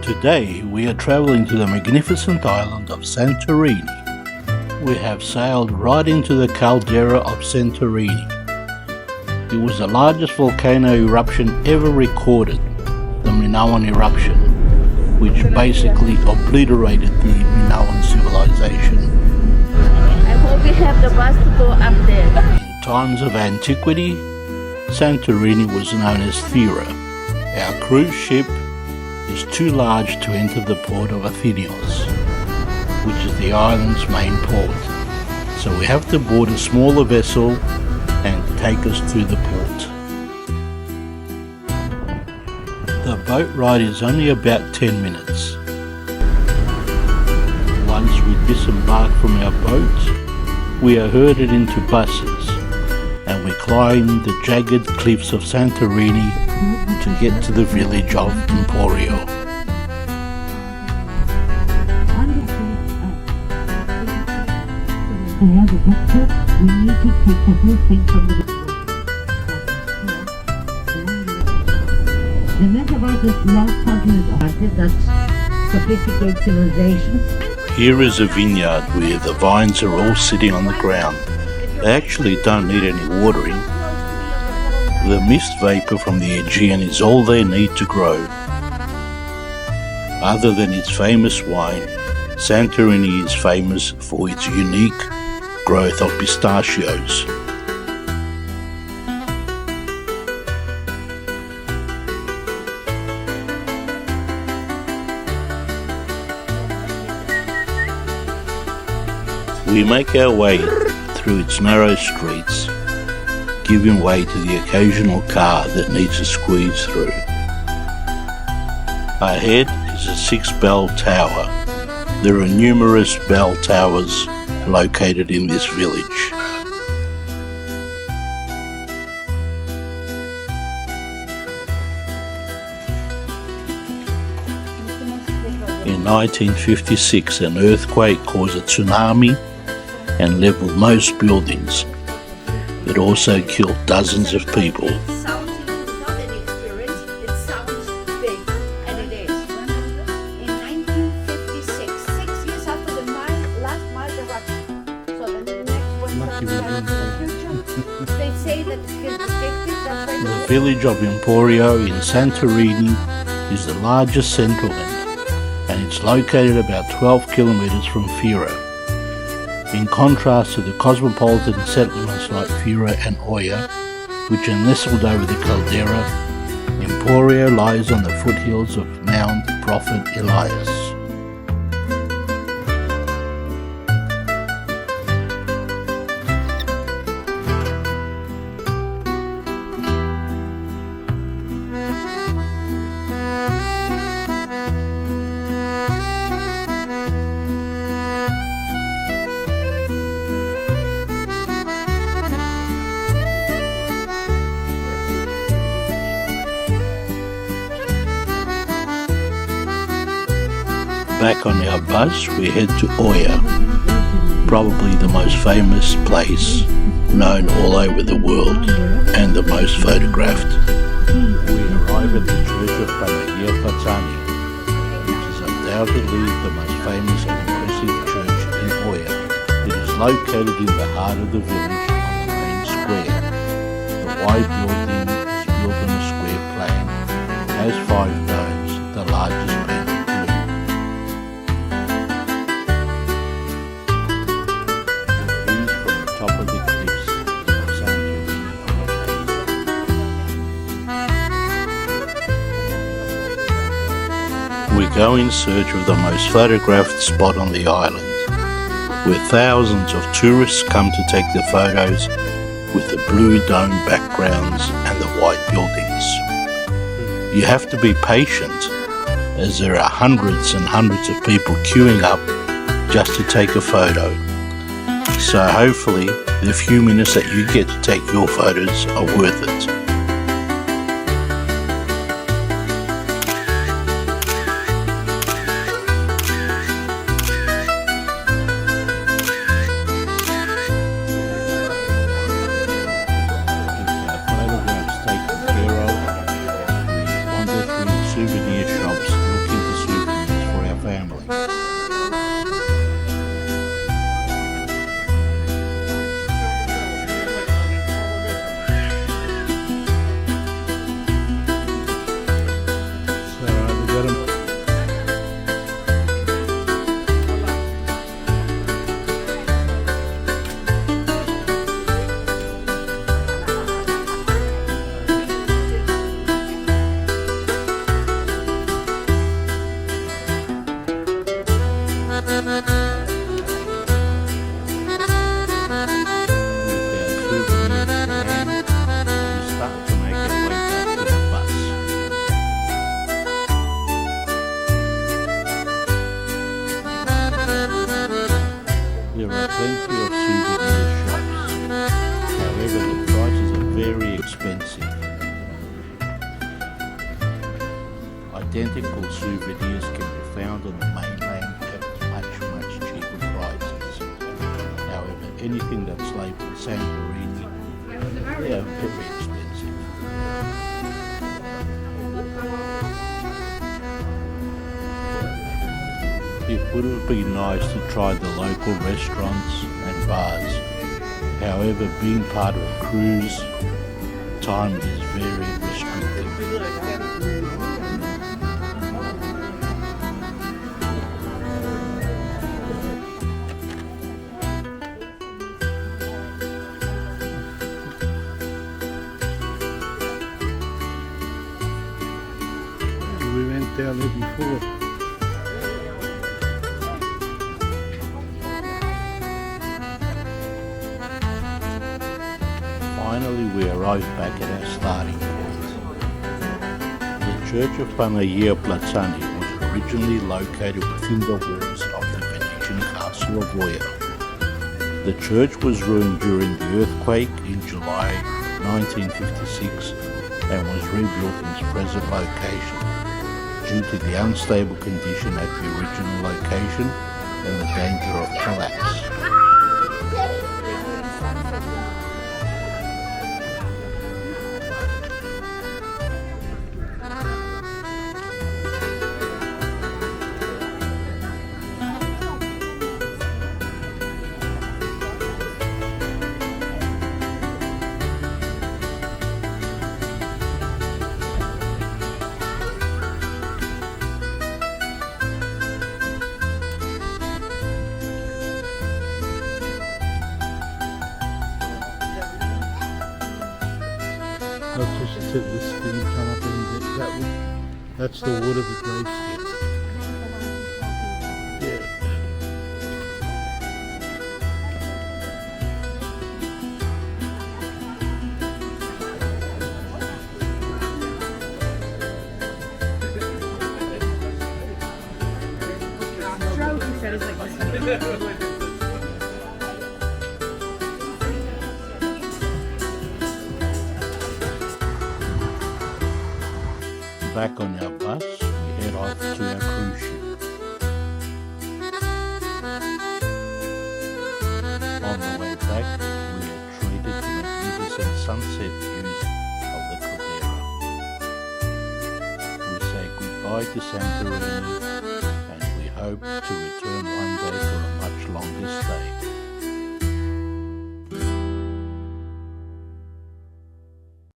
Today we are travelling to the magnificent island of Santorini. We have sailed right into the caldera of Santorini. It was the largest volcano eruption ever recorded, the Minoan eruption, which basically obliterated the Minoan civilization. I hope we have the bus to go up there. In times of antiquity, Santorini was known as Thera. Our cruise ship is too large to enter the port of Athenios, which is the island's main port. So we have to board a smaller vessel and take us to the port. The boat ride is only about 10 minutes. Once we disembark from our boat, we are herded into buses and we climb the jagged cliffs of Santorini to get to the village of Emporio. To have a picture, we need to take the whole thing from the beginning. The myth about this lost continent artist, that's sophisticated civilization. Here is a vineyard where the vines are all sitting on the ground. They actually don't need any watering. The mist vapor from the Aegean is all they need to grow. Other than its famous wine, Santorini is famous for its unique growth of pistachios. We make our way through its narrow streets, giving way to the occasional car that needs to squeeze through. Ahead is a 6-bell tower. There are numerous bell towers located in this village. In 1956, an earthquake caused a tsunami and leveled most buildings. It also killed dozens of people. It sounds not an experience, it sounds big, and it is. In 1956, 6 years after the last Mars eruption, so the next one starts in the future, they say that it's been predicted that The village of Emporio in Santorini is the largest settlement, and it's located about 12 kilometers from Thera. In contrast to the cosmopolitan settlements like Thera and Oia, which are nestled over the caldera, Emporio lies on the foothills of Mount Prophet Elias. Back on our bus, we head to Oia, probably the most famous place known all over the world and the most photographed. We arrive at the church of Aegean, which is undoubtedly the most famous and impressive church in Oia. It is located in the heart of the village on the main square. The wide building is built on a square plan, has 5 domes, the largest being of the cliffs of Santorini. We go in search of the most photographed spot on the island, where thousands of tourists come to take their photos with the blue dome backgrounds and the white buildings. You have to be patient, as there are hundreds and hundreds of people queuing up just to take a photo. So hopefully the few minutes that you get to take your photos are worth it. Our photographs taken care of, we wander through souvenir shops looking for souvenirs. identical souvenirs can be found on the mainland at much cheaper prices. However, anything that's labelled Santorini, they are very expensive. It would have been nice to try the local restaurants and bars. However, being part of a cruise, time is very restricted. We went down there before. Finally, we arrived back at our starting point. The Church of Aegean was originally located within the walls of the Venetian castle of Aegean. The church was ruined during the earthquake in July 1956 and was rebuilt in its present location due to the unstable condition at the original location and the danger of collapse. Let's just tip this thing come up and get that one. That's the wood of the gravestone. Yeah. Back on our bus, we head off to our cruise ship. On the way back, we are treated to magnificent sunset views of the caldera. We say goodbye to Santorini and we hope to return one day for a much longer stay.